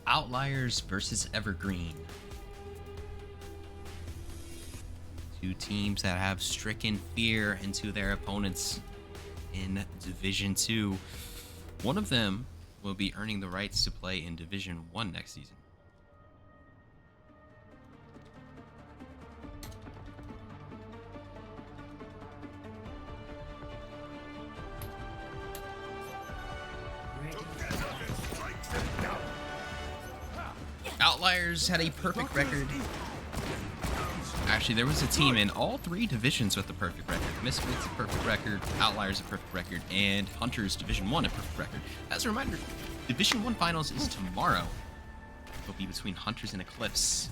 Outliers versus Evergreen. Two teams that have stricken fear into their opponents in Division 2. One of them will be earning the rights to play in Division 1 next season. Outliers had a perfect record. Actually, there was a team in all three divisions with a perfect record. Misfits a perfect record, Outliers a perfect record, and Hunters Division 1 a perfect record. As a reminder, Division 1 Finals is tomorrow. It'll be between Hunters and Eclipse.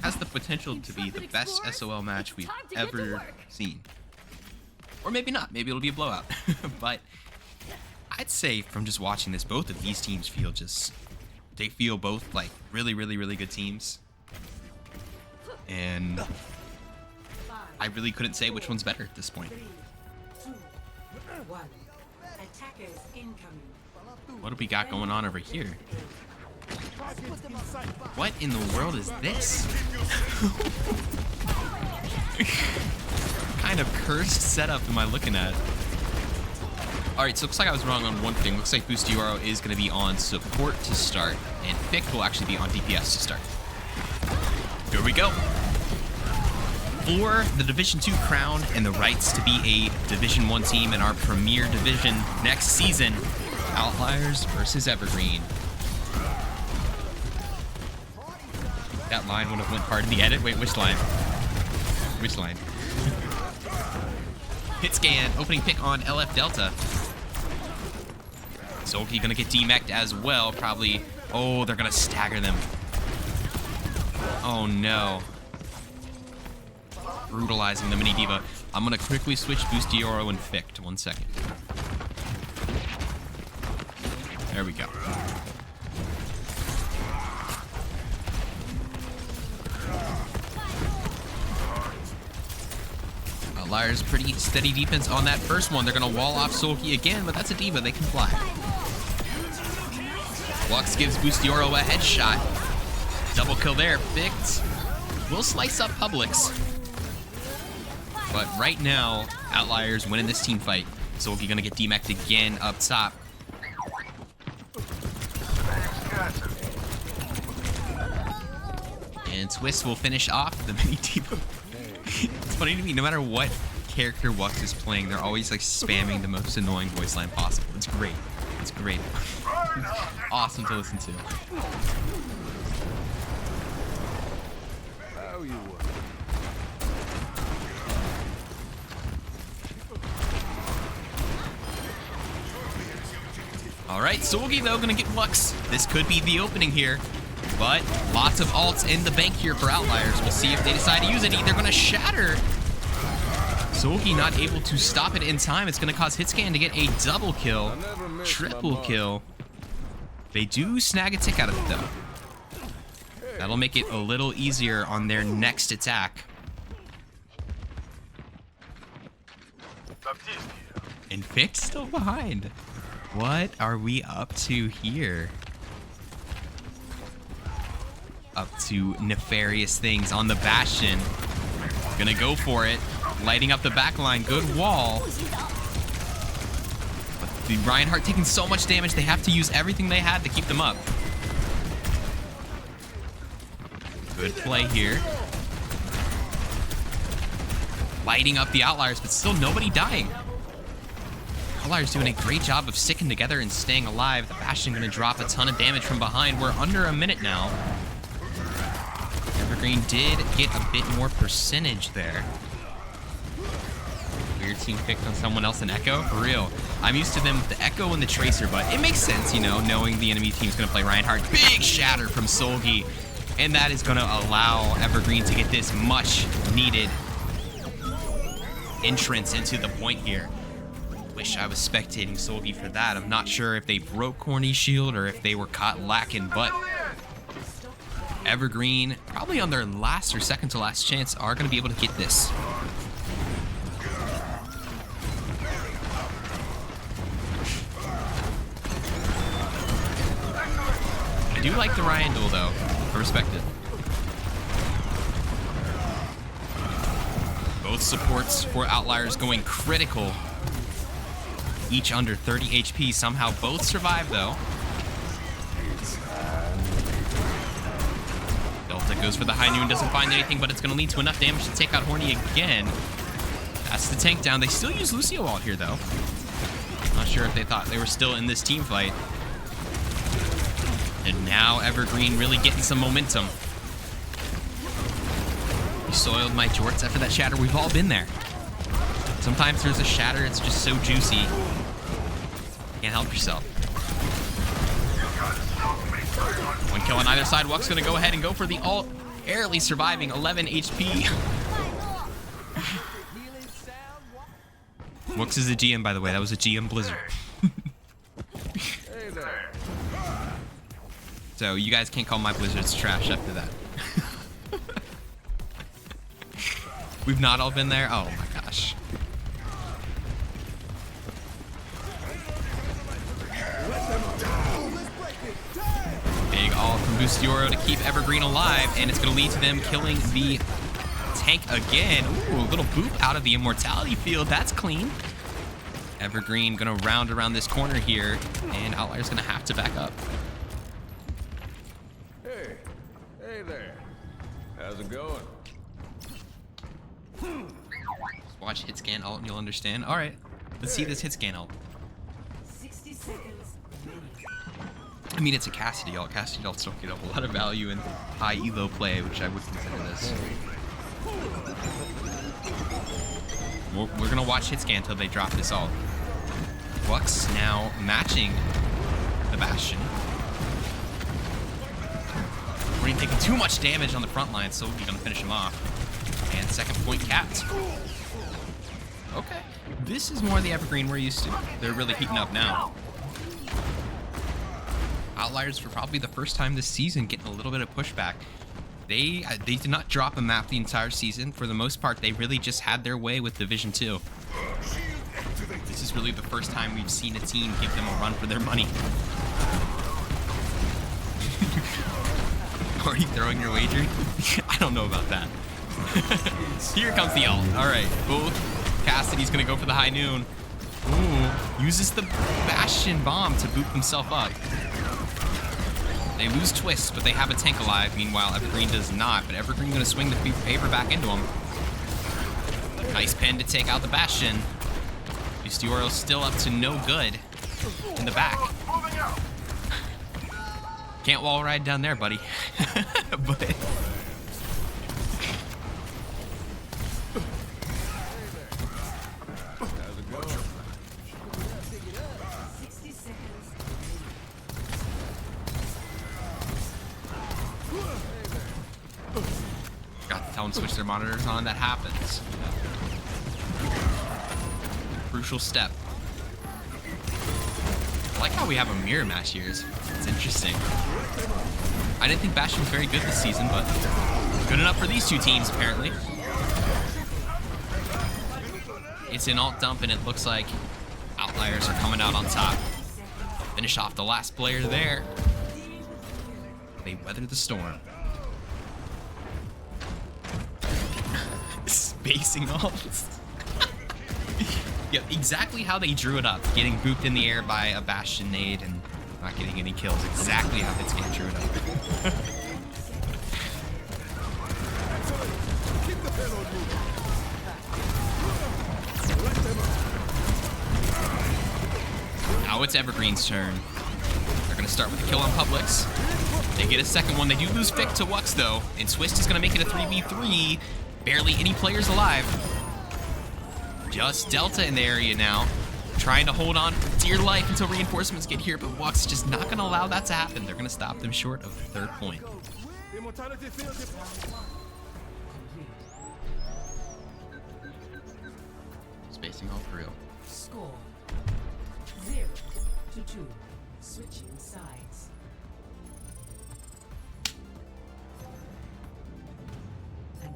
Has the potential to be the best SOL match we've ever seen. Or maybe not. Maybe it'll be a blowout. But I'd say from just watching this, both of these teams they feel both like really, really, really good teams. And I really couldn't say which one's better at this point. What do we got going on over here? What in the world is this? What kind of cursed setup am I looking at? Alright, so it looks like I was wrong on one thing. Looks like Bustioro is going to be on support to start, and Fick will actually be on DPS to start. Here we go. For the Division 2 crown and the rights to be a Division 1 team in our premier division next season, Outliers versus Evergreen. That line would have went hard in the edit. Wait, which line? Which line? Hit scan, opening pick on LF Delta. Solky gonna get demeched as well, probably. Oh, they're gonna stagger them. Oh no. Brutalizing the mini diva. I'm gonna quickly switch Bustioro and Fick to 1 second. There we go. Outliers pretty steady defense on that first one. They're gonna wall off Solky again, but that's a diva. They can fly. Lux gives Bustioro a headshot. Double kill there. Ficked. Will slice up Publix. But right now, Outliers winning this team fight. Solky gonna get demeched again up top. And Twist will finish off the mini diva. It's funny to me, no matter what character Wux is playing, they're always like spamming the most annoying voice line possible. It's great. It's great. Awesome to listen to. Alright, Solgy though gonna get Wux. This could be the opening here. But lots of ults in the bank here for Outliers. We'll see if they decide to use any. They're gonna shatter. Solgy not able to stop it in time. It's gonna cause Hitscan to get a double kill. Triple kill. They do snag a tick out of it though. That'll make it a little easier on their next attack. And Fick's still behind. What are we up to here? Up to nefarious things on the Bastion. Gonna go for it. Lighting up the back line. Good wall. But the Reinhardt taking so much damage, they have to use everything they had to keep them up. Good play here. Lighting up the Outliers, but still nobody dying. Outliers doing a great job of sticking together and staying alive. The Bastion gonna drop a ton of damage from behind. We're under a minute now. Evergreen did get a bit more percentage there. Weird team picked on someone else in Echo. For real. I'm used to them with the Echo and the Tracer, but it makes sense, you know, knowing the enemy team's gonna play Reinhardt. Big shatter from Solgy. And that is gonna allow Evergreen to get this much needed entrance into the point here. Wish I was spectating Solgy for that. I'm not sure if they broke Corny's shield or if they were caught lacking, but Evergreen, probably on their last or second to last chance, are going to be able to get this. I do like the Ryan duel, though. I respect it. Both supports for Outliers going critical. Each under 30 HP. Somehow both survive, though. Delta goes for the high noon, doesn't find anything, but it's going to lead to enough damage to take out Horny again. That's the tank down. They still use Lucio Wall here, though. Not sure if they thought they were still in this team fight. And now Evergreen really getting some momentum. You soiled my jorts after that shatter. We've all been there. Sometimes there's a shatter, it's just so juicy. Can't help yourself. One kill on either side. Wuck's gonna go ahead and go for the ult. Barely surviving, 11 HP. Wux is a GM, by the way. That was a GM Blizzard. So you guys can't call my Blizzards trash after that. We've not all been there? Oh my gosh. Big ult from Bustioro to keep Evergreen alive, and it's going to lead to them killing the tank again. Ooh, a little boop out of the immortality field. That's clean. Evergreen going to round around this corner here, and Outliers going to have to back up. Hey there. How's it going? Just watch hit scan ult and you'll understand. All right, let's see this hit scan ult. 60 seconds. I mean, it's a Cassidy ult. Cassidy ults don't get a lot of value in high elo play, which I would consider this. We're gonna watch hit scan until they drop this ult. Wux now matching the Bastion. We're taking too much damage on the front line, so we're gonna finish him off. And second point capped. Okay, this is more the Evergreen we're used to. They're really heating up now. Outliers for probably the first time this season getting a little bit of pushback. They did not drop a map the entire season. For the most part, they really just had their way with Division 2. This is really the first time we've seen a team give them a run for their money. Already throwing your wager? I don't know about that. Here comes the ult. All right, both. Cassidy's gonna go for the high noon. Ooh, uses the Bastion bomb to boot himself up. They lose Twist, but they have a tank alive. Meanwhile, Evergreen does not, but Evergreen gonna swing the favor back into him. Nice pen to take out the Bastion. Bustioro's still up to no good in the back. Can't wall ride down there, buddy. But got to tell them to switch their monitors on. That happens. Crucial step. I like how we have a mirror match here. It's interesting. I didn't think Bastion was very good this season, but good enough for these two teams, apparently. It's an alt dump, and it looks like Outliers are coming out on top. Finish off the last player there. They weather the storm. Spacing alts. Yeah, exactly how they drew it up. Getting booped in the air by a Bastion nade and not getting any kills. Exactly how this game drew it up. Now it's Evergreen's turn. They're going to start with a kill on Publix. They get a second one. They do lose Fick to Wux, though. And Twist is going to make it a 3v3. Barely any players alive. Just Delta in the area now. Trying to hold on for dear life until reinforcements get here, but Wux just not going to allow that to happen. They're going to stop them short of the third point. Spacing all through. Score 0-2. Switching sides.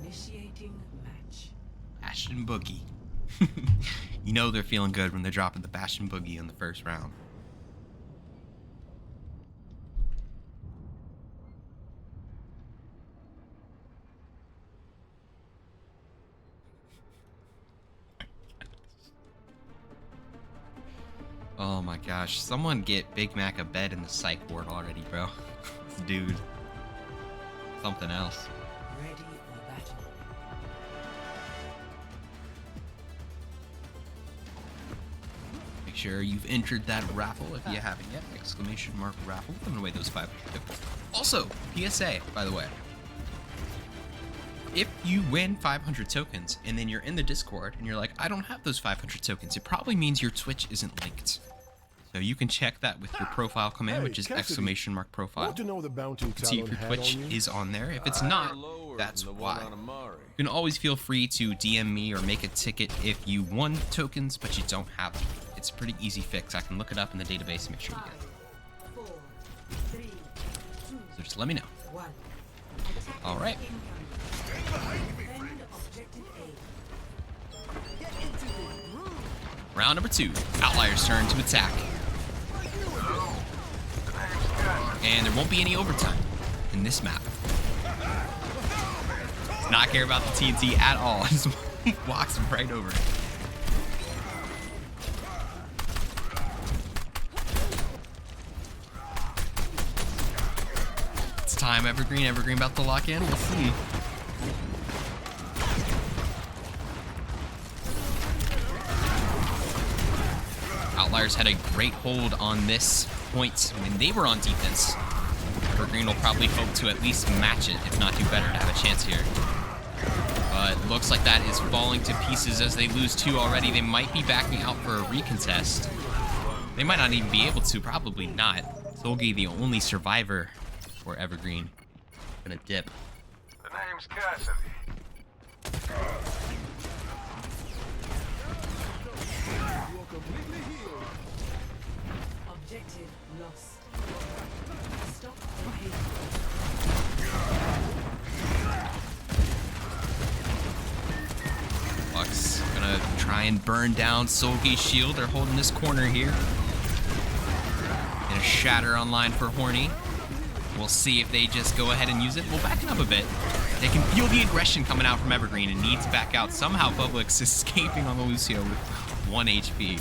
Initiating match. Bastion Boogie. You know they're feeling good when they're dropping the Bastion Boogie in the first round. Oh my gosh. Someone get Big Mac a bed in the psych ward already, bro. Dude. Something else. Ready for battle. Make sure you've entered that raffle if you haven't yet. Exclamation mark raffle. Giving away those 500 tokens. Also, PSA, by the way. If you win 500 tokens and then you're in the Discord and you're like, I don't have those 500 tokens, it probably means your Twitch isn't linked. So you can check that with your profile command, which is exclamation mark profile. Want to know the bounty See if your Talon Twitch had on you? is on there. If it's not, that's why. You can always feel free to DM me or make a ticket if you won tokens, but you don't have them. It's a pretty easy fix. I can look it up in the database and make sure you get it. 4, 3, 2, So just let me know. 1. All right. Defend objective A. Round number 2. Outliers' turn to attack. And there won't be any overtime in this map. Does not care about the TNT at all. Just walks right over it. It's time, Evergreen. Evergreen about to lock in. We'll see. Outliers had a great hold on this point when they were on defense. Evergreen will probably hope to at least match it, if not do better, to have a chance here. But looks like that is falling to pieces as they lose 2 already. They might be backing out for a recontest. They might not even be able to, probably not. Solgi, the only survivor for Evergreen. Gonna dip. The name's Cassidy. Objective lost. Stop behavior. Lux gonna try and burn down Solgi's shield. They're holding this corner here. And a shatter online for Horny. We'll see if they just go ahead and use it. We'll back it up a bit. They can feel the aggression coming out from Evergreen and need to back out. Somehow Publix escaping on the Lucio with 1 HP.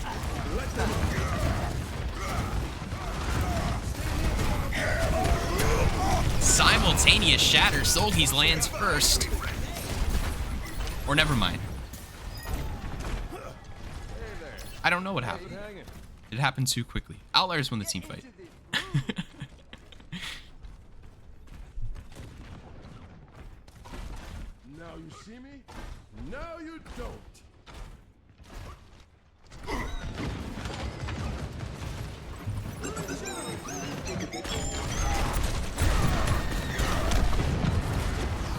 Simultaneous shatter. Solgi's lands first. Or never mind. I don't know what happened. It happened too quickly. Outliers won the team fight. Now you see me? Now you don't.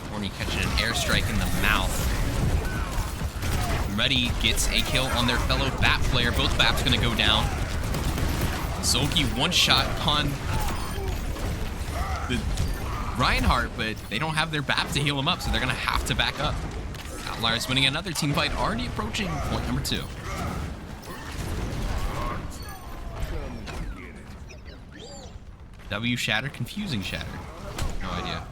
Horny catching an airstrike in the mouth. Reddy gets a kill on their fellow BAP player. Both BAPs gonna go down. Solgi one shot on the Reinhardt, but they don't have their BAP to heal him up, so they're gonna have to back up. Outliers winning another team fight, already approaching point number 2. W shatter, confusing shatter. No idea.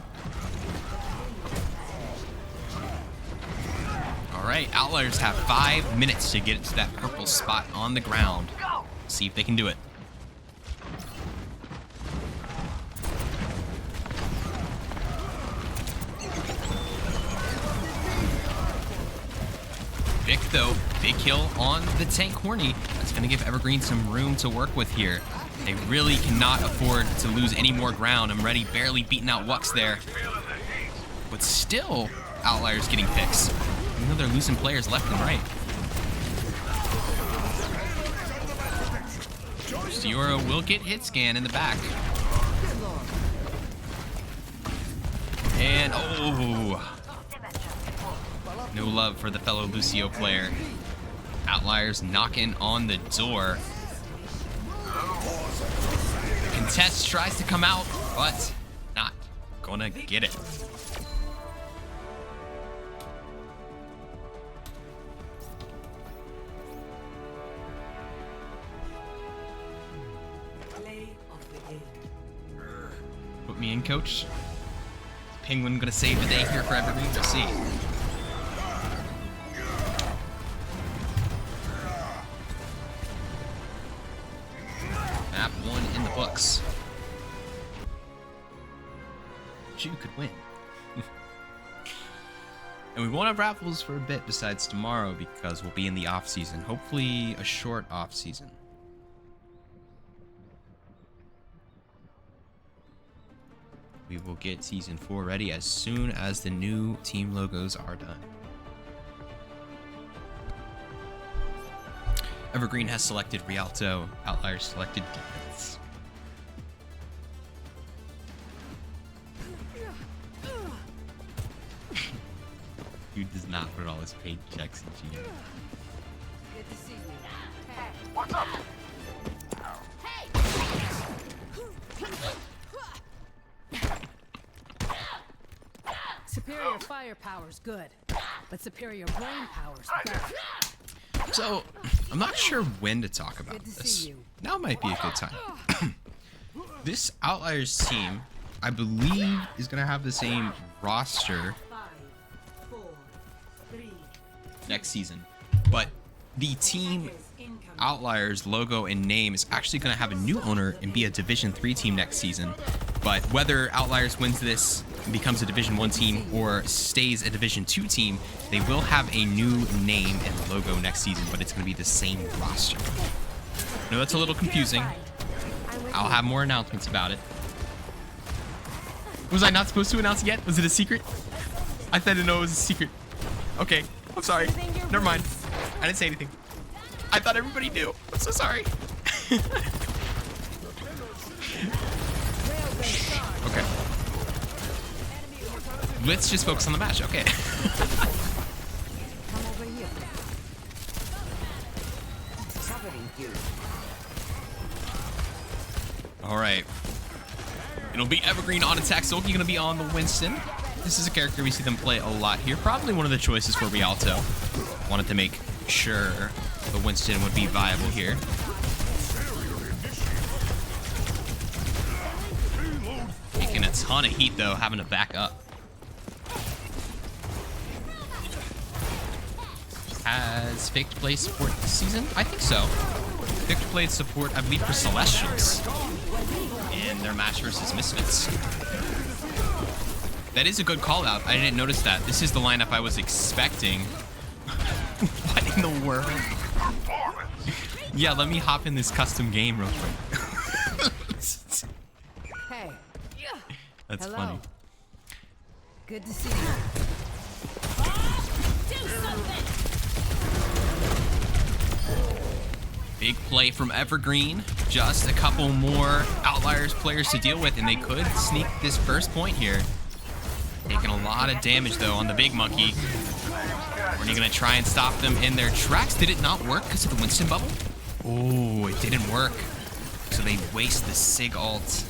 Alright, Outliers have 5 minutes to get to that purple spot on the ground. See if they can do it. Vic, though, big kill on the tank Horny. That's going to give Evergreen some room to work with here. They really cannot afford to lose any more ground. I'm ready, barely beating out Wux there. But still, Outliers getting picks. Even though they're losing players left and right. Stiora will get hit scan in the back. And, oh! No love for the fellow Lucio player. Outliers knocking on the door. Contest tries to come out, but not gonna get it. Play of the game. Put me in, coach. Penguin gonna save the day here for Evergreen. We'll see. told you could win. And we won't have raffles for a bit besides tomorrow because we'll be in the off season. Hopefully a short off season. We will get season 4 ready as soon as the new team logos are done. Evergreen has selected Rialto. Outliers selected defense. Dude does not put all his paid checks in GM. Good to see you. What's up? Superior firepower's good, but superior brain power's better. So, I'm not sure when to talk about Good to this. see you. Now might be a good time. This Outliers team, I believe, is going to have the same roster 5, 4, 3. next season. But the team Incoming. Outliers logo and name is actually going to have a new owner and be a Division 3 team next season. But whether Outliers wins this and becomes a Division 1 team or stays a Division 2 team, they will have a new name and logo next season, but it's going to be the same roster. I know that's a little confusing. I'll have more announcements about it. Was I not supposed to announce it yet? Was it a secret? I didn't know it was a secret. Okay, I'm sorry. Never mind. I didn't say anything. I thought everybody knew. I'm so sorry. Okay. Let's just focus on the match. Okay. Come over here. Covering you. All right. It'll be Evergreen on attack. Soulky gonna be on the Winston. This is a character we see them play a lot here. Probably one of the choices for Rialto. Wanted to make sure the Winston would be viable here. Taking a ton of heat though, having to back up. Has Faked play support this season? I think so. Faked played support, I believe, for Celestials in their match versus Misfits. That is a good call out. I didn't notice that. This is the lineup I was expecting. What in the world? Yeah, let me hop in this custom game real quick. Hey. That's Hello. funny. Good to see you. Big play from Evergreen. Just a couple more Outliers players to deal with, and they could sneak this first point here. Taking a lot of damage, though, on the big monkey. Are you going to try and stop them in their tracks? Did it not work because of the Winston bubble? Oh, it didn't work. So they waste the Sig ult.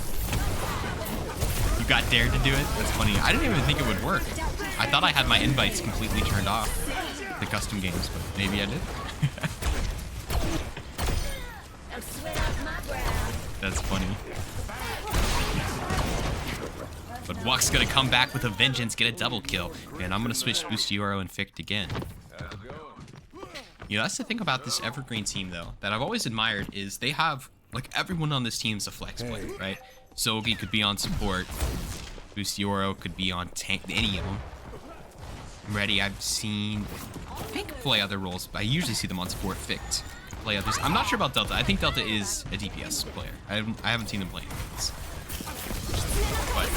You got dared to do it? That's funny. I didn't even think it would work. I thought I had my invites completely turned off. The custom games, but maybe I did. That's funny. But Wuck's gonna come back with a vengeance, get a double kill. And I'm gonna switch Boost Euro and Ficked again. You know, that's the thing about this Evergreen team, though, that I've always admired is they have, like, everyone on this team is a flex player, right? Sogi could be on support. Boost Euro could be on tank, any of them. Ready, I've seen Pink play other roles, but I usually see them on support. Ficked play others. I'm not sure about Delta. I think Delta is a DPS player. I haven't seen him play this. But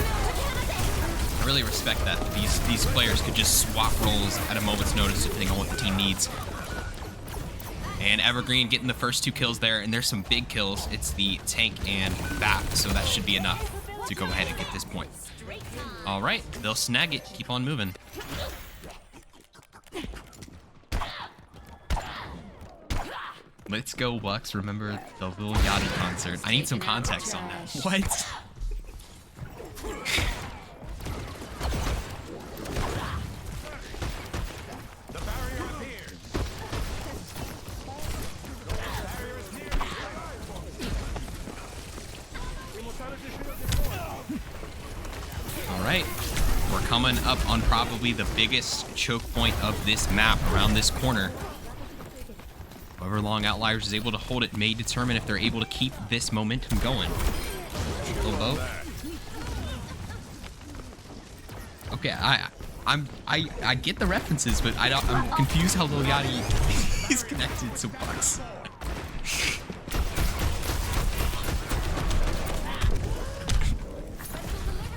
I really respect that these players could just swap roles at a moment's notice depending on what the team needs. And Evergreen getting the first 2 kills there, and there's some big kills. It's the tank and BAP, so that should be enough to go ahead and get this point. All right, they'll snag it. Keep on moving. Let's go, Bucks. Remember the Lil Yachty concert. I need some context on that. What? All right. We're coming up on probably the biggest choke point of this map around this corner. However long Outliers is able to hold it may determine if they're able to keep this momentum going. Little vote. Okay, I get the references, but I'm confused how Lil Yachty is connected to Bucks.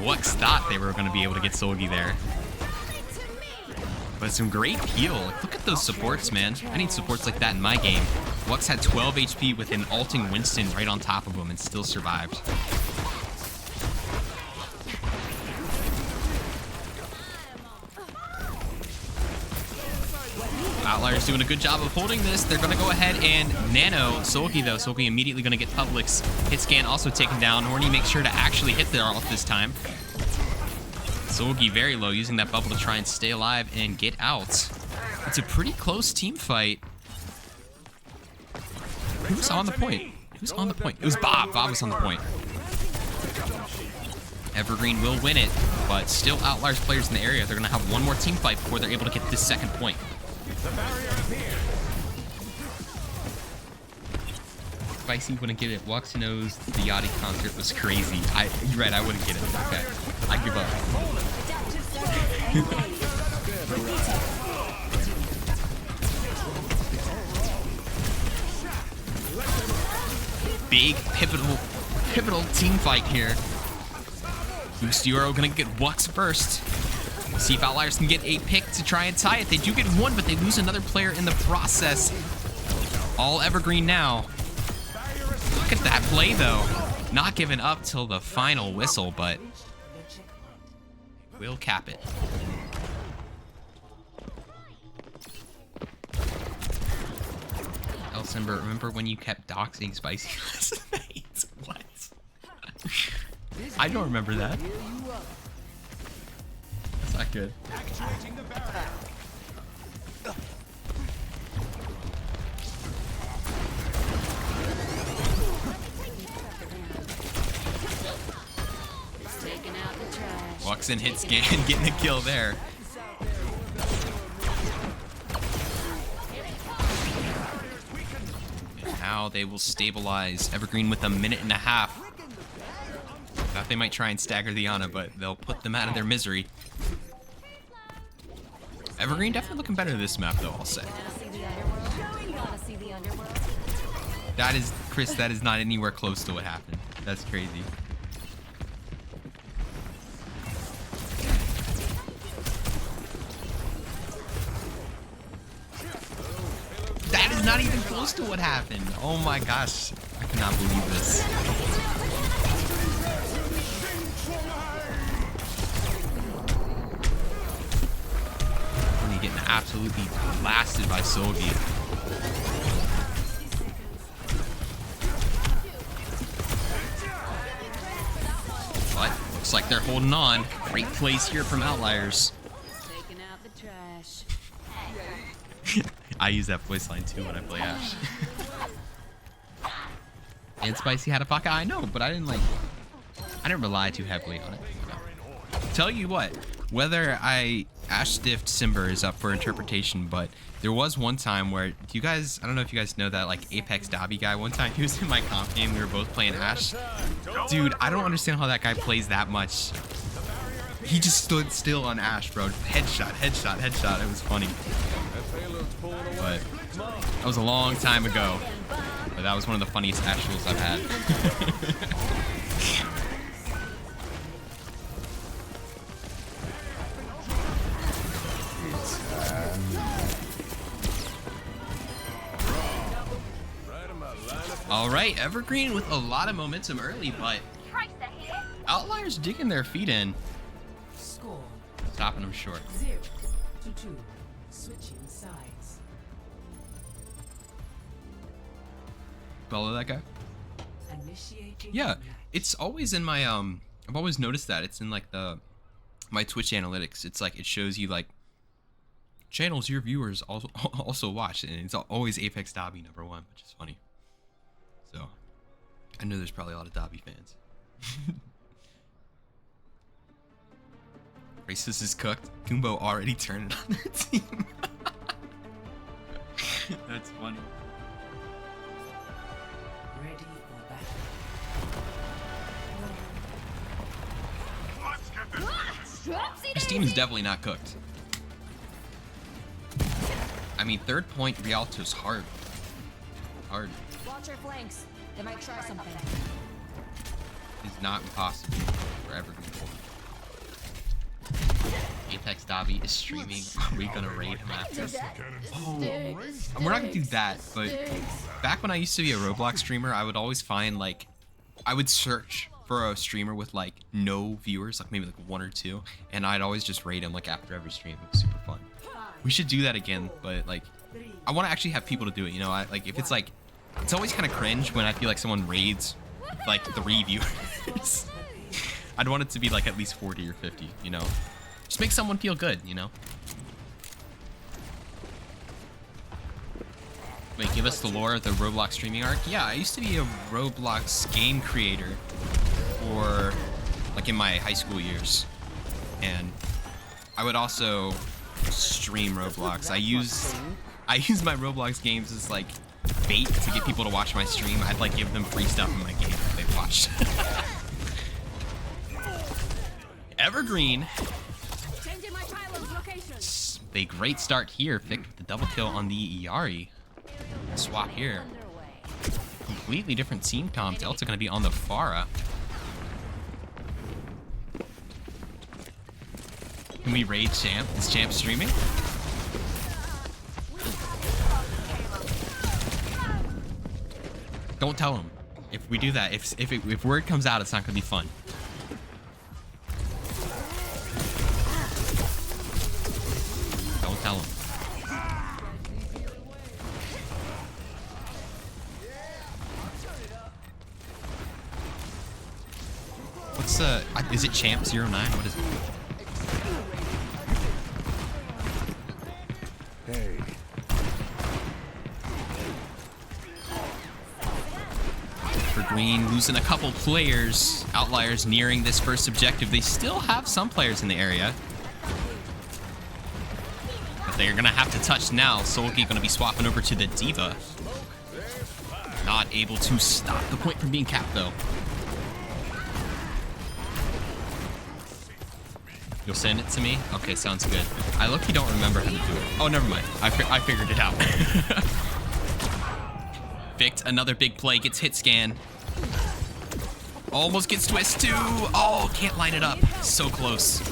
Lux thought they were going to be able to get Solgi there. But some great peel. Look at those supports, man. I need supports like that in my game. Lux had 12 HP with an ulting Winston right on top of him and still survived. Outliers doing a good job of holding this. They're going to go ahead and nano Solgi, though. Solgi immediately going to get Publix. Hit scan also taken down. Horny makes sure to actually hit their ult this time. Solgi very low, using that bubble to try and stay alive and get out. It's a pretty close team fight. Who's on the point? Who's on the point? It was Bob. Bob was on the point. Evergreen will win it, but still Outliers players in the area. They're going to have one more team fight before they're able to get this second point. Spicy wouldn't get it. Lux knows the Yachty concert was crazy. You're right, I wouldn't get it. Okay, I give up. Big pivotal team fight here. Boost Euro gonna get Lux first. See if Outliers can get a pick to try and tie it. They do get one, but they lose another player in the process. All Evergreen now. Look at that play, though. Not giving up till the final whistle, but we'll cap it. Elsimber, remember when you kept doxing Spicy last night? What? I don't remember that. That's not good. Walks in, hit scan, getting a kill there. And now they will stabilize Evergreen with a minute and a half. Thought they might try and stagger the Ana, but they'll put them out of their misery. Evergreen definitely looking better this map, though, I'll say. That is, Chris, that is not anywhere close to what happened. That's crazy. That is not even close to what happened. Oh my gosh. I cannot believe this. Getting absolutely blasted by Solgi. But looks like they're holding on. Great plays here from Outliers. Taking out the trash. I use that voice line too when I play Ash. And Spicy had a pocket. I know, but I didn't rely too heavily on it. So. Tell you what, whether Ash Stift Simber is up for interpretation, but there was one time where I don't know if you guys know that like Apex Dobby guy. One time he was in my comp game, we were both playing Ash. Dude, I don't understand how that guy plays that much. He just stood still on Ash, bro. Headshot, headshot, headshot. It was funny. But that was a long time ago. But that was one of the funniest Ash duels I've had. All right, Evergreen with a lot of momentum early, but Outliers digging their feet in. Score Stopping them short. 0-2. Switching sides. Follow that guy? Initiating Yeah, match. it's always in my I've always noticed that it's in like my Twitch analytics. It's like it shows you like channels your viewers also watch, and it's always Apex Dobby #1, which is funny. So I know there's probably a lot of Dobby fans. Racist is cooked. Kumbo already turned on their team. That's funny. Ready for battle. Let's get this. This team is definitely not cooked. I mean, third point Rialto's hard. Hard. Watch your flanks. They might try something. Is not impossible for Evergreen. Apex Dobby is streaming. Are we gonna raid him after? Oh, we're not gonna do that, but back when I used to be a Roblox streamer, I would always find, like, I would search for a streamer with, like, no viewers, like maybe like 1 or 2, and I'd always just raid him, like, after every stream. It was super fun. We should do that again, but, like, I want to actually have people to do it, you know? Like, if it's, like, it's always kind of cringe when I feel like someone raids, like, 3 viewers. I'd want it to be, like, at least 40 or 50, you know? Just make someone feel good, you know? Wait, give us the lore of the Roblox streaming arc? Yeah, I used to be a Roblox game creator for, like, in my high school years. And I would also stream Roblox. I use my Roblox games as, like, bait to get people to watch my stream. I'd, like, give them free stuff in my game that they watched. Evergreen. Changing my pylon's location. A great start here. Vic with the double kill on the Iari. Swap here. Completely different team comp. Delta going to be on the Pharah. Can we raid Champ? Is Champ streaming? Don't tell him. If we do that, if word comes out, it's not going to be fun. Don't tell him. What's is it Champ 09? What is it? Hey. Evergreen losing a couple players. Outliers nearing this first objective. They still have some players in the area. But they're going to have to touch now. Solgi going to be swapping over to the Diva. Not able to stop the point from being capped, though. You'll send it to me? Okay, sounds good. I look-y don't remember how to do it. Oh, never mind. I figured it out. Vict, another big play, gets hit scan. Almost gets twist too. Oh, can't line it up. So close.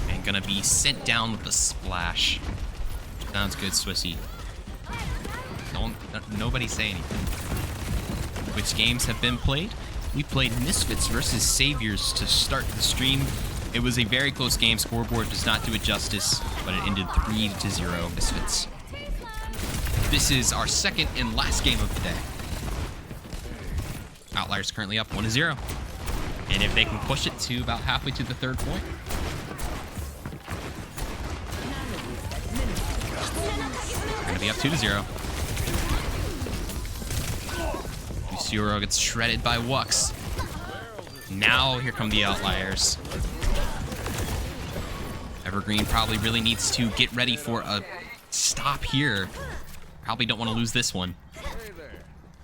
And gonna be sent down with the splash. Sounds good, Swissy. Nobody say anything. Which games have been played? We played Misfits versus Saviors to start the stream. It was a very close game. Scoreboard does not do it justice, but it ended 3-0 Misfits. This is our second and last game of the day. Outliers currently up 1-0. And if they can push it to about halfway to the third point. They're going to be up 2-0. Yusuro gets shredded by Wux. Now here come the Outliers. Evergreen probably really needs to get ready for a stop here. Probably don't want to lose this one.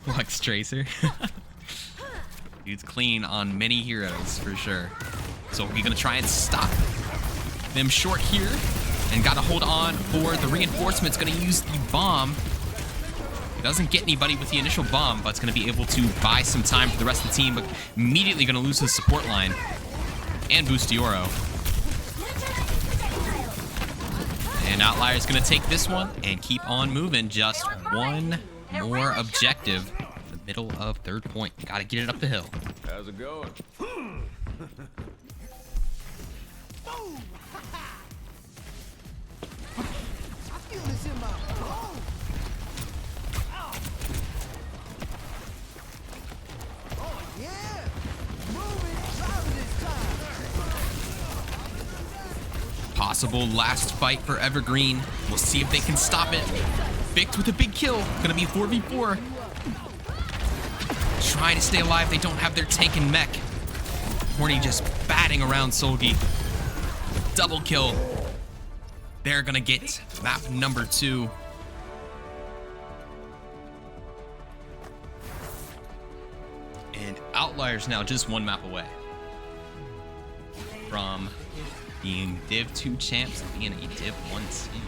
Wux Tracer. Dude's clean on many heroes for sure. So we're gonna try and stop them short here. And gotta hold on for the reinforcements. Gonna use the bomb. Doesn't get anybody with the initial bomb, but it's going to be able to buy some time for the rest of the team, but immediately going to lose his support line and boost Dioro. And Outliers going to take this one and keep on moving. Just one more objective. The middle of third point. Got to get it up the hill. How's it going? Possible last fight for Evergreen. We'll see if they can stop it. Vict with a big kill. Gonna be 4v4. Trying to stay alive. They don't have their tank and mech. Horny just batting around Solgi. Double kill. They're gonna get map number 2. And Outliers now just one map away from being Div 2 champs and being a Div 1 team.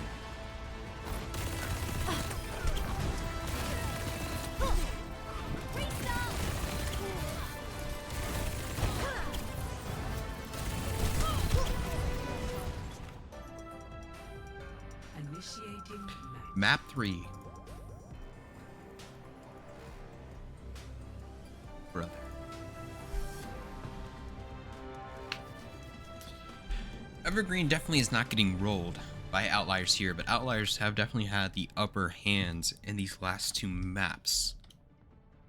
Initiating match. Map 3. Brother. Evergreen definitely is not getting rolled by Outliers here, but Outliers have definitely had the upper hands in these last two maps.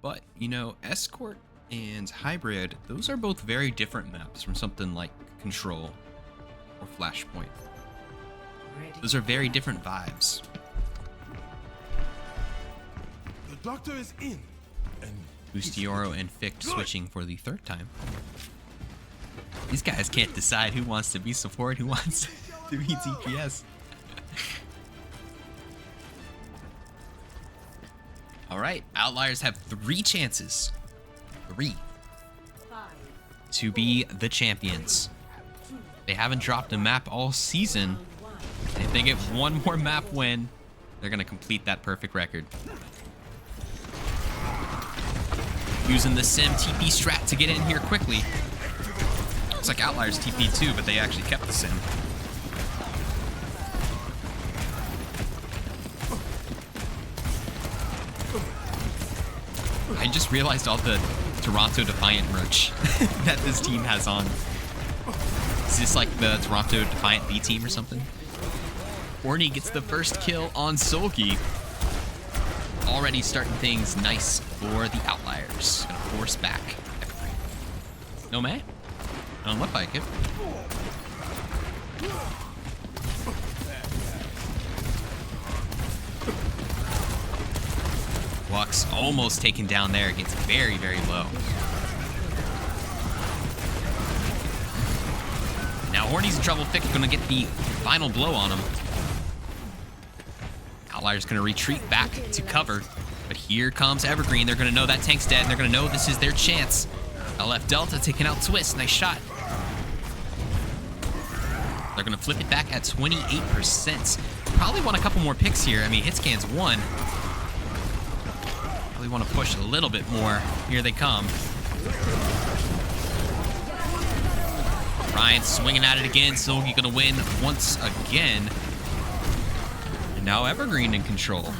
But, you know, Escort and Hybrid, those are both very different maps from something like Control or Flashpoint. Those are very different vibes. The doctor is in. And Bustioro and Ficht switching for the third time. These guys can't decide who wants to be support, who wants to be DPS. Alright, Outliers have 3 chances. 3. To be the champions. They haven't dropped a map all season. And if they get one more map win, they're going to complete that perfect record. Using the Sim TP strat to get in here quickly. Looks like Outliers TP too, but they actually kept the Sim. I just realized all the Toronto Defiant merch that this team has on. Is this like the Toronto Defiant B team or something? Orny gets the first kill on Solgi. Already starting things nice for the Outliers. Gonna force back Evergreen. No May? Don't look like it. Lux almost taken down there. Gets very, very low. Now Horny's in trouble. Fick gonna get the final blow on him. Outliers gonna retreat back to cover. But here comes Evergreen. They're gonna know that tank's dead, and they're gonna know this is their chance. LF Delta taking out Twist. Nice shot. They're gonna flip it back at 28%. Probably want a couple more picks here. I mean, Hitscan's 1. Probably want to push a little bit more. Here they come. Ryan swinging at it again. Solgi gonna win once again. And now Evergreen in control.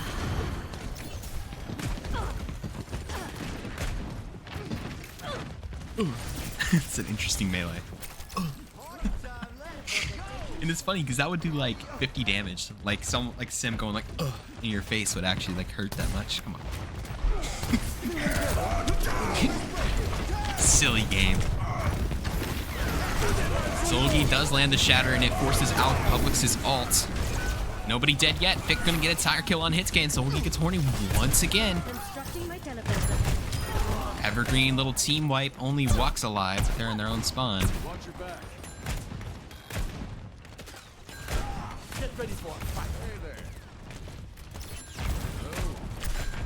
It's an interesting melee. And it's funny because that would do like 50 damage. Like some like Sim going like in your face would actually like hurt that much. Come on. Silly game. Solgi does land the shatter and it forces out Publix's ult. Nobody dead yet. Fick gonna get a tire kill on Hitscan. Solgi gets horny once again. Evergreen little team wipe only walks alive, but they're in their own spawn. watch your back. Get ready for a fight. Hey there.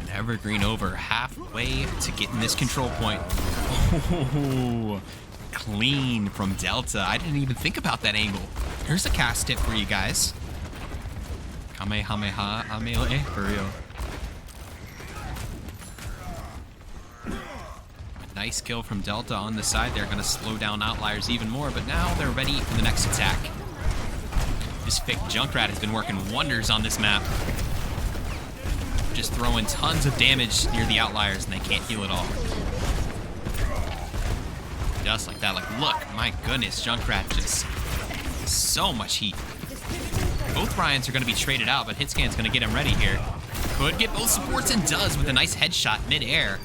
And Evergreen over halfway to getting this control point. Oh, clean from Delta. I didn't even think about that angle. Here's a cast tip for you guys. Kamehameha Amele for real. Nice kill from Delta on the side. They're going to slow down Outliers even more, but now they're ready for the next attack. This Fick Junkrat has been working wonders on this map. Just throwing tons of damage near the Outliers, and they can't heal at all. Just like that. Like, look, my goodness, Junkrat just so much heat. Both Ryans are going to be traded out, but Hitscan's going to get him ready here. Could get both supports and does with a nice headshot mid-air.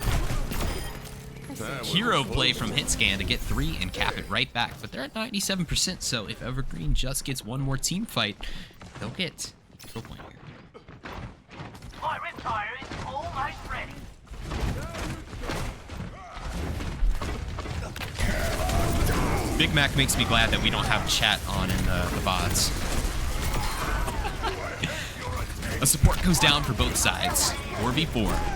Hero play from Hitscan to get 3 and cap it right back. But they're at 97%, so if Evergreen just gets one more team fight, they'll get a kill point here. My retire is almost ready. Big Mac makes me glad that we don't have chat on in the bots. A support goes down for both sides. 4v4.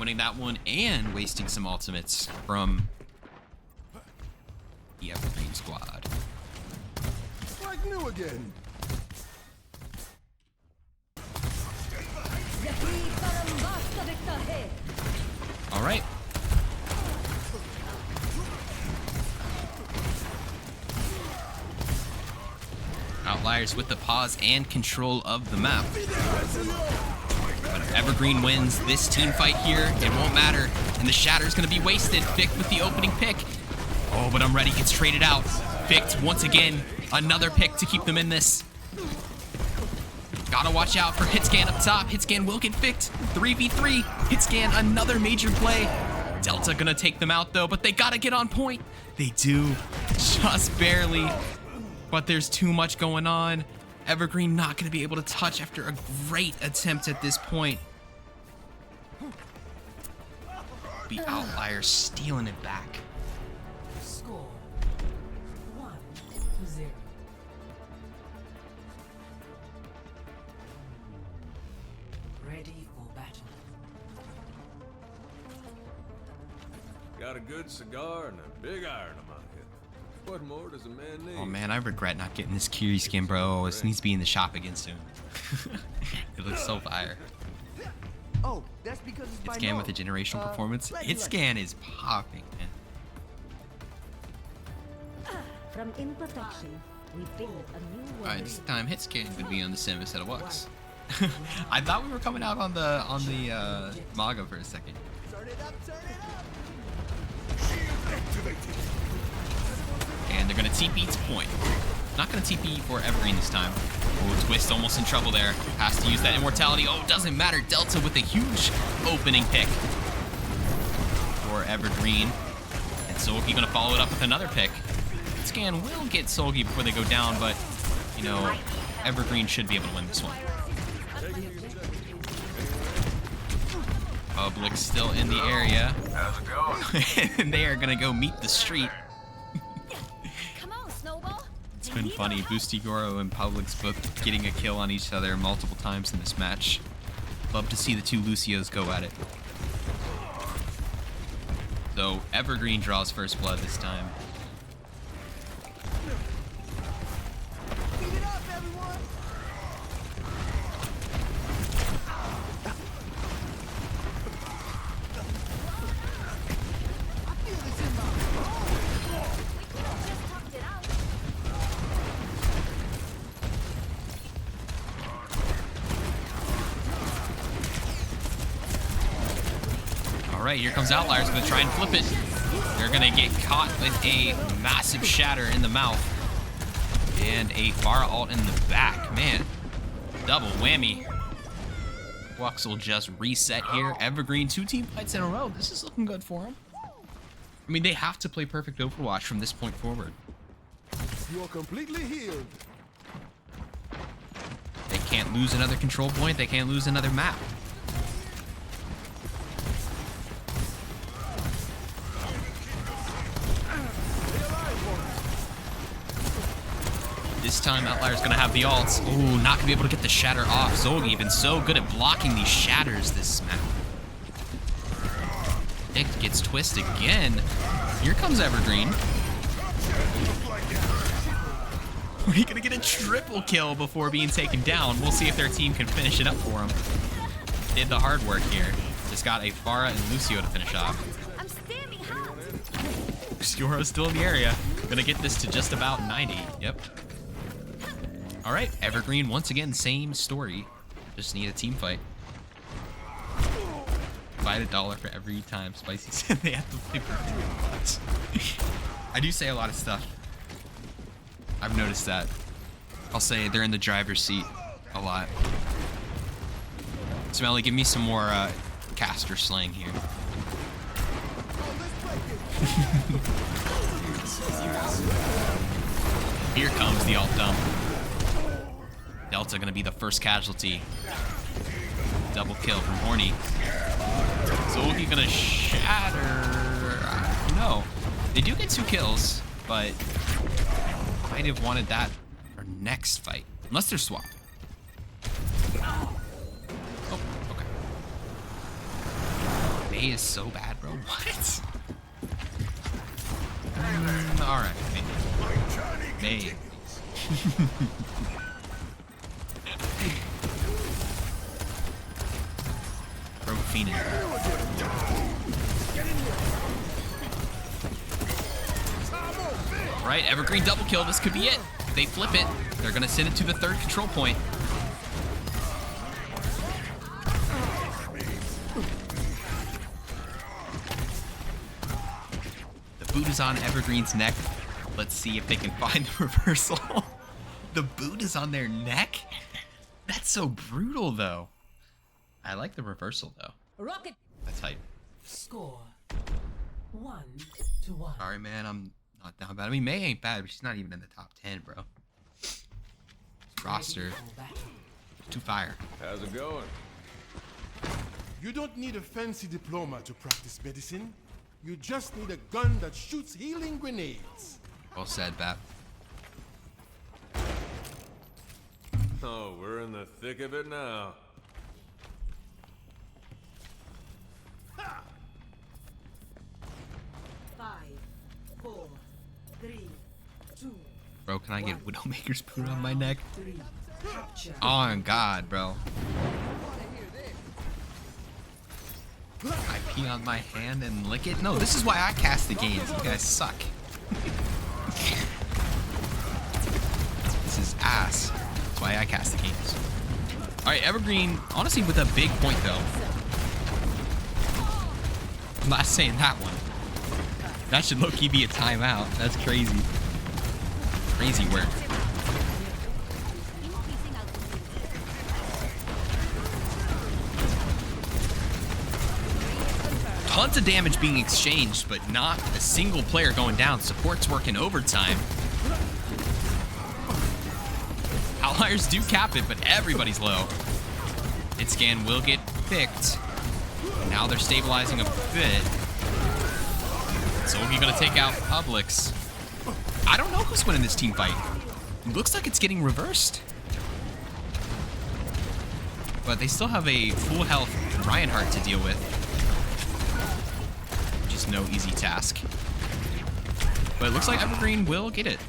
downing that one and wasting some ultimates from the Evergreen squad. Like new again. All right. Outliers with the pause and control of the map. But if Evergreen wins this team fight here, it won't matter. And the Shatter's going to be wasted. Fick with the opening pick. Oh, but I'm ready. Gets traded out. Fick once again. Another pick to keep them in this. Gotta watch out for Hitscan up top. Hitscan will get picked. 3v3. Hitscan, another major play. Delta gonna take them out though, but they gotta get on point. They do, just barely. But there's too much going on. Evergreen not gonna be able to touch after a great attempt at this point. The Outliers stealing it back. Score 1-0. Ready for battle. Got a good cigar and a big iron in my head. What more does a man need? Oh man, I regret not getting this Kiri skin, bro. This needs to be in the shop again soon. It looks so fire. Oh, that's because it's by Hitscan law. with the generational performance. regular. Hitscan is popping, man. From imperfection, we build a new world. Alright, this time Hitscan would be on the sim instead of Wux. I thought we were coming out on the Maga for a second. Turn it up, turn it up. And they're gonna TP to point. Not gonna TP for Evergreen this time. Oh, Twist almost in trouble there. Has to use that immortality. Oh, doesn't matter. Delta with a huge opening pick for Evergreen. And Solgi gonna follow it up with another pick. Scan will get Solgi before they go down, but you know, Evergreen should be able to win this one. Public's still in the area. How's it going? And they are gonna go meet the street. Come on, Snowball. It's been funny. Boostigoro and Publix both getting a kill on each other multiple times in this match. Love to see the two Lucios go at it. So Evergreen draws first blood this time. Beat it up, everyone. I feel this in my All right, here comes Outliers. Gonna try and flip it. They're gonna get caught with a massive shatter in the mouth and a Pharah ult in the back. Man, double whammy. Wux will just reset here. Evergreen, 2 team fights in a row. This is looking good for them. I mean, they have to play perfect Overwatch from this point forward. You're completely healed. They can't lose another control point. They can't lose another map. This time, Outlier's gonna have the ults. Ooh, not gonna be able to get the shatter off. Zolgi been so good at blocking these shatters this map. Nick gets Twist again. Here comes Evergreen. We're gonna get a triple kill before being taken down. We'll see if their team can finish it up for him. Did the hard work here. Just got a Pharah and Lucio to finish off. I'm standing hot. Skoro's still in the area. Gonna get this to just about 90. Yep. All right, Evergreen, once again, same story. Just need a team fight. Fight $1 for every time Spicy said they have to play perfect. I do say a lot of stuff. I've noticed that. I'll say they're in the driver's seat a lot. Smelly, give me some more caster slang here. Here comes the alt dump. Delta gonna be the first casualty. Double kill from Horny. Zolgi gonna shatter. I don't know. They do get 2 kills, but might have wanted that for next fight. Unless they're swapped. Oh, okay. May is so bad, bro. What? All right, May. Bro, Phoenix. Right, Evergreen double kill. This could be it. If they flip it, they're gonna send it to the third control point. The boot is on Evergreen's neck. Let's see if they can find the reversal. The boot is on their neck? That's so brutal, though. I like the reversal, though. Rocket. That's hype. Score 1-1. Sorry, man. I'm not down bad. I mean, May ain't bad, but she's not even in the top 10, bro. Roster. Too fire. How's it going? You don't need a fancy diploma to practice medicine. You just need a gun that shoots healing grenades. Well said, Bap. Oh, we're in the thick of it now. 5, 4, 3, 2, Bro, can I get Widowmaker's boot on my neck? 3. Capture. Oh, God, bro. I pee on my hand and lick it? No, this is why I cast the games. You guys suck. This is ass. That's why I cast the games. Alright, Evergreen, honestly, with a big point, though. I'm not saying that one. That should low-key be a timeout. That's crazy. Crazy work. Tons of damage being exchanged, but not a single player going down. Support's working overtime. Outliers do cap it, but everybody's low. Hit scan will get picked. Now they're stabilizing a bit. So we're gonna take out Publix. I don't know who's winning this team fight. It looks like it's getting reversed. But they still have a full health Reinhardt to deal with. No easy task. But it looks like Evergreen will get it.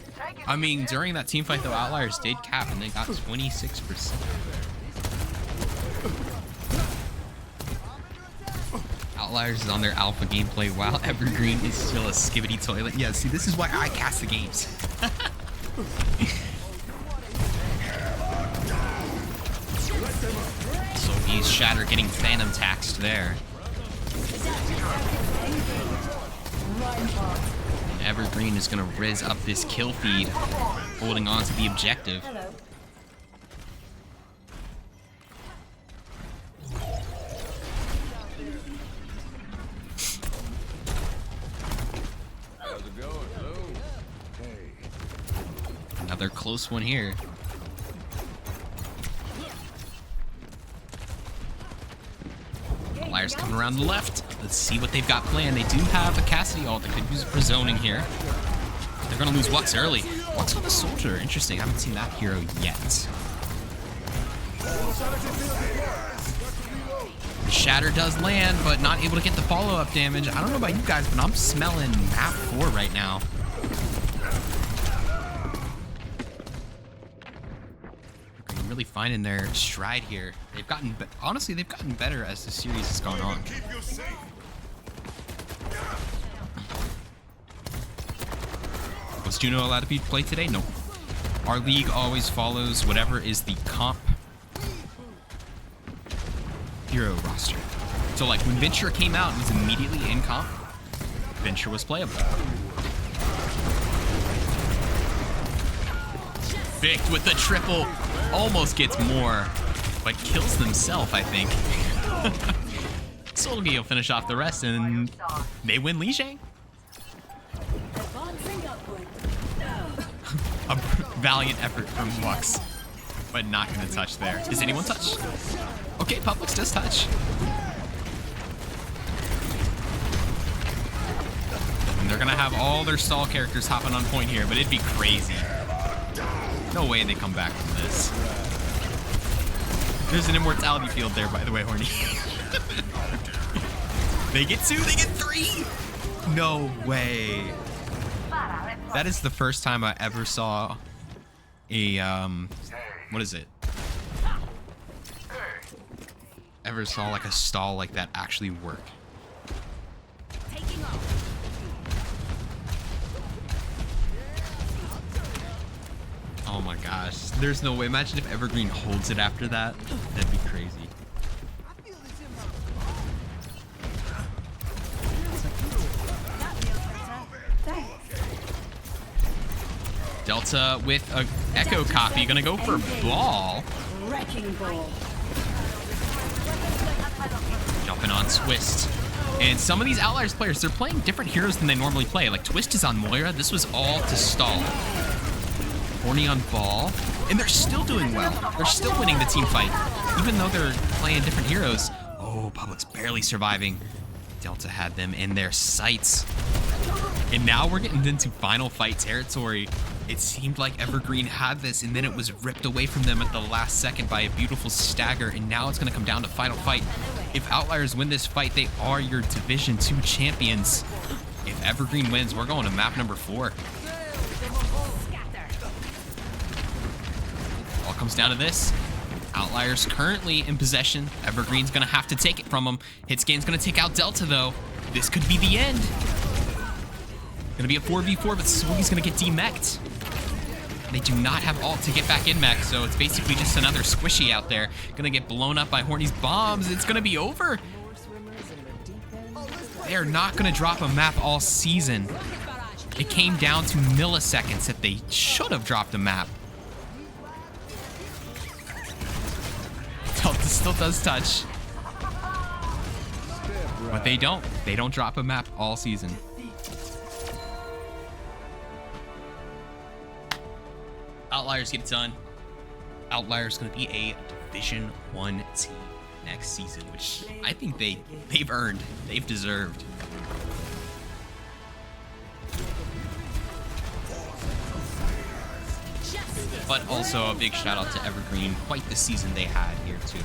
I mean, during that team fight, though, Outliers did cap and they got 26%. Outliers is on their alpha gameplay while Evergreen is still a skibbity toilet. Yeah, see, this is why I cast the games. So he's Shatter getting Phantom taxed there. Evergreen is going to riz up this kill feed, holding on to the objective. How's it going? Hello? Another close one here. Outliers coming around the left. Let's see what they've got planned. They do have a Cassidy ult. They could use it for zoning here. They're going to lose Wux early. Wux on the soldier. Interesting. I haven't seen that hero yet. Shatter does land, but not able to get the follow-up damage. I don't know about you guys, but I'm smelling map 4 right now. They're really finding their stride here. They've gotten, honestly, they've gotten better as the series has gone on. Was Juno allowed to be played today? No. Our league always follows whatever is the comp hero roster. So like when Venture came out and was immediately in comp, Venture was playable. Vic with the triple, almost gets more, but kills himself, I think. Solgi will finish off the rest and they win Lijiang. A valiant effort from Wux, but not going to touch there. Does anyone touch? Okay, Publix does touch. And they're going to have all their stall characters hopping on point here, but it'd be crazy. No way they come back from this. There's an immortality field there, by the way, Horny. They get 2, they get 3. No way. That is the first time I ever saw a what is it? Ever saw like a stall like that actually work. Taking off. Oh my gosh. There's no way. Imagine if Evergreen holds it after that. That'd be crazy. Delta with a Echo copy. Gonna go for ball. Wrecking ball. Jumping on Twist. And some of these Outliers players, they're playing different heroes than they normally play. Like Twist is on Moira. This was all to stall. Horny on ball. And they're still doing well. They're still winning the team fight. Even though they're playing different heroes. Oh, Public's barely surviving. Delta had them in their sights. And now we're getting into final fight territory. It seemed like Evergreen had this, and then it was ripped away from them at the last second by a beautiful stagger, and now it's going to come down to final fight. If Outliers win this fight, they are your Division 2 champions. If Evergreen wins, we're going to map number 4. All comes down to this. Outliers currently in possession. Evergreen's going to have to take it from them. Hitscan's going to take out Delta, though. This could be the end. Going to be a 4v4, but Swiggy's going to get demech'd. They do not have ult to get back in mech, so it's basically just another squishy out there. Going to get blown up by Horny's bombs. It's going to be over. They are not going to drop a map all season. It came down to milliseconds that they should have dropped a map. Delta still does touch. But they don't. They don't drop a map all season. Outliers get it done. Outliers going to be a Division 1 team next season, which I think they've earned. They've deserved. But also a big shout out to Evergreen. Quite the season they had here too.